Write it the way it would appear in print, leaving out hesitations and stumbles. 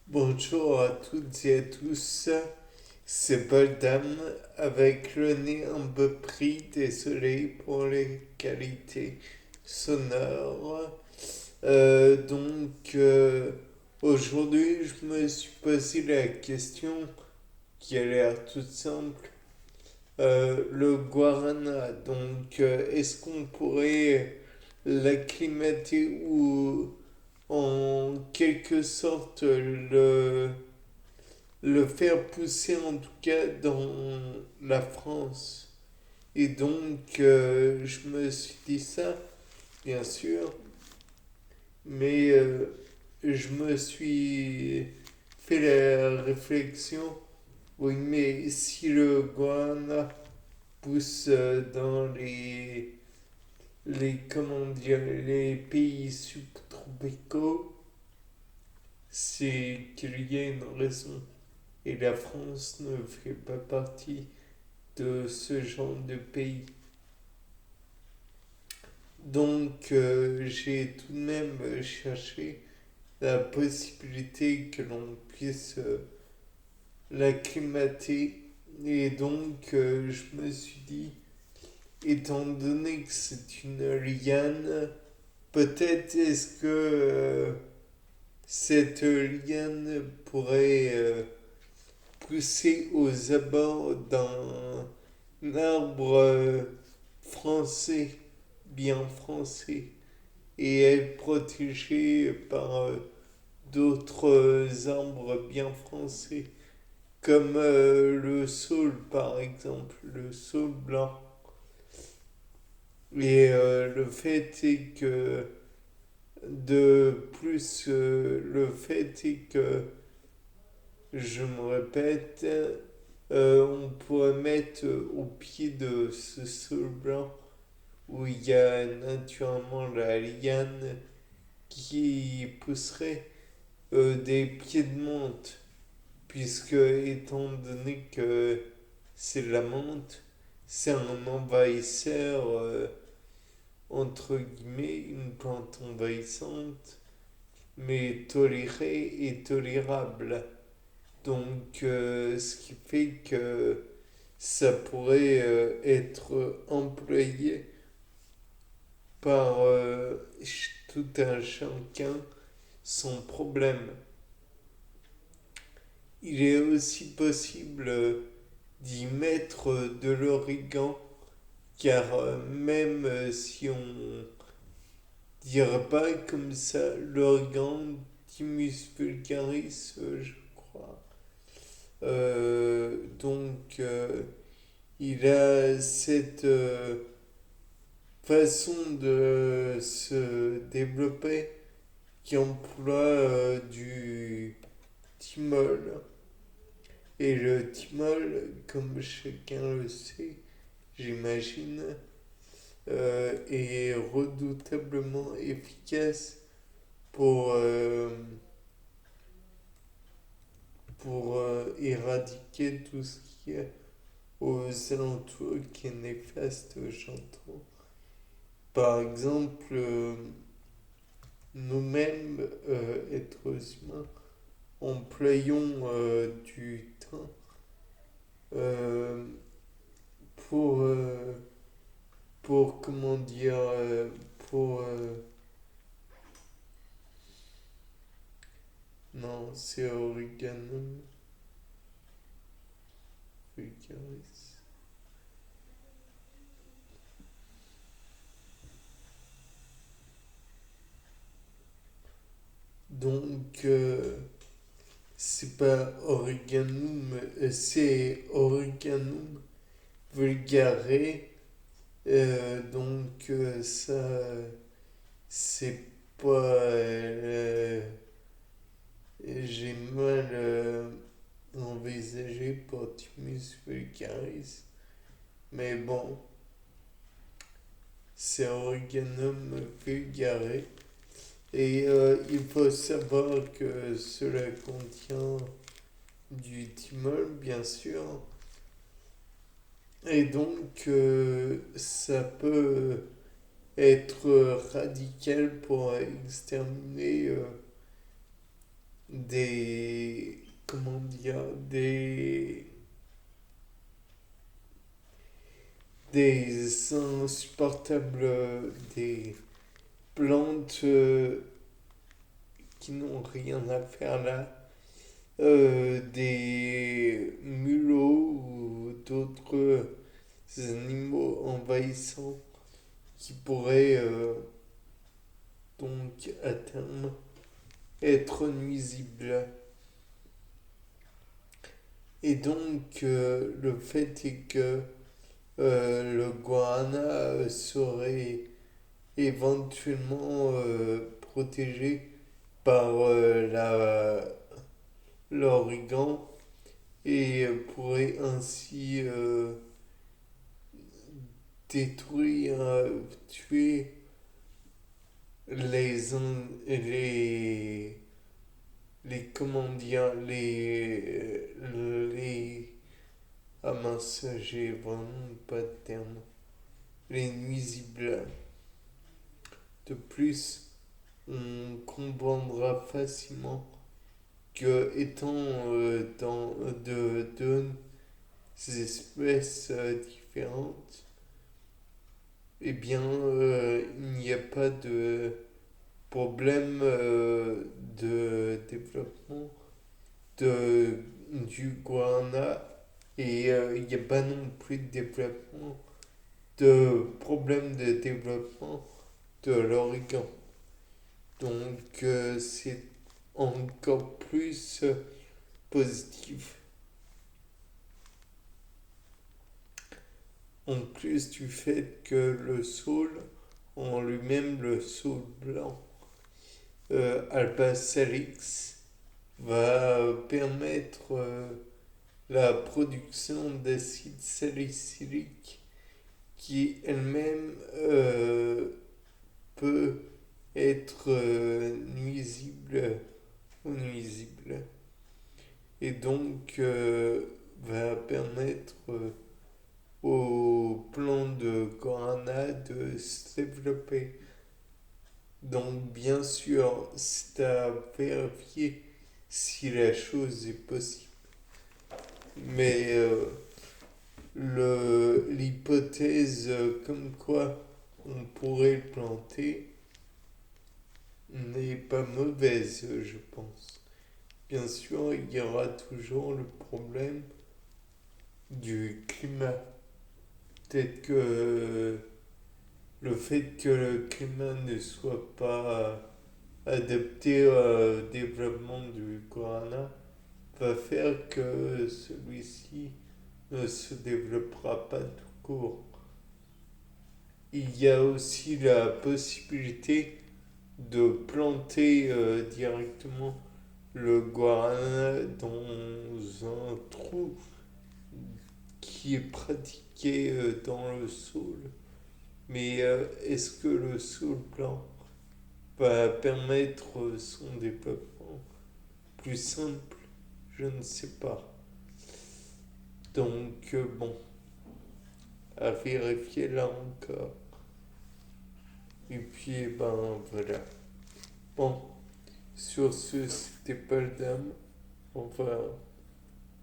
Bonjour à toutes et à tous, c'est Boldam avec le nez un peu pris, désolé pour les qualités sonores. Aujourd'hui je me suis posé la question qui a l'air toute simple. Le guarana, est-ce qu'on pourrait l'acclimater ou en quelque sorte le faire pousser en tout cas dans la France. Et je me suis dit ça, bien sûr, mais je me suis fait la réflexion, oui, mais si le guana pousse dans comment dire, les pays subtropicaux, c'est qu'il y a une raison. Et la France ne fait pas partie de ce genre de pays. J'ai tout de même cherché la possibilité que l'on puisse l'acclimater. Je me suis dit, étant donné que c'est une liane, peut-être est-ce que cette liane pourrait pousser aux abords d'un arbre français, bien français, et être protégé par d'autres arbres bien français, comme le saule par exemple, le saule blanc. Et le fait est que, le fait est que, je me répète, on pourrait mettre au pied de ce saule blanc où il y a naturellement la liane qui pousserait des pieds de menthe, puisque étant donné que c'est la menthe, c'est un envahisseur, entre guillemets, une plante envahissante, mais tolérée et tolérable. Ce qui fait que ça pourrait être employé par tout un chacun sans problème. Il est aussi possible d'y mettre de l'origan, car même si on dirait pas comme ça, l'origan Thymus vulgaris, je crois. Euh, donc, euh, il a cette façon de se développer qui emploie du thymol. Et le thymol, comme chacun le sait, j'imagine, est redoutablement efficace pour, euh, pour éradiquer tout ce qui est aux alentours qui est néfaste, j'entends. Par exemple, nous-mêmes, êtres humains, employons du thym euh, pour, euh, pour, comment dire, pour... non, c'est Origanum vulgaris. Donc, c'est pas Origanum, c'est Origanum vulgare. Ça, c'est pas... j'ai mal envisagé pour Thymus vulgaris. Mais bon, c'est Origanum vulgare. Et il faut savoir que cela contient du thymol, bien sûr. Ça peut être radical pour exterminer comment dire, des insupportables, des plantes qui n'ont rien à faire là, des mulots ou d'autres animaux envahissants qui pourraient donc à terme être nuisibles. Et donc le fait est que le guarana serait éventuellement protégé par l'origan et pourrait ainsi détruire, tuer les comment dire, ah mince, j'ai vraiment pas de terme, les nuisibles. De plus, on comprendra facilement que étant dans deux espèces différentes, eh bien, il n'y a pas de problème de développement du guarana et il n'y a pas non plus de problème de développement de l'origan. Donc, c'est encore plus positif. En plus du fait que le saule, en lui-même, le saule blanc, Alba Salix, va permettre la production d'acide salicylique qui elle-même peut être nuisible ou nuisible. Et donc va permettre aux plants de guarana de se développer. Donc bien sûr, c'est à vérifier si la chose est possible. Mais l'hypothèse comme quoi on pourrait le planter n'est pas mauvaise, je pense. Bien sûr, il y aura toujours le problème du climat. Peut-être que le fait que le climat ne soit pas adapté au développement du guarana va faire que celui-ci ne se développera pas tout court. Il y a aussi la possibilité de planter directement le guarana dans un trou qui est pratiqué dans le sol. Mais est-ce que le sol blanc va permettre son développement plus simple? Je ne sais pas. Donc bon, à vérifier là encore. Et puis ben voilà. Bon, sur ce, c'était pas le dame. Enfin,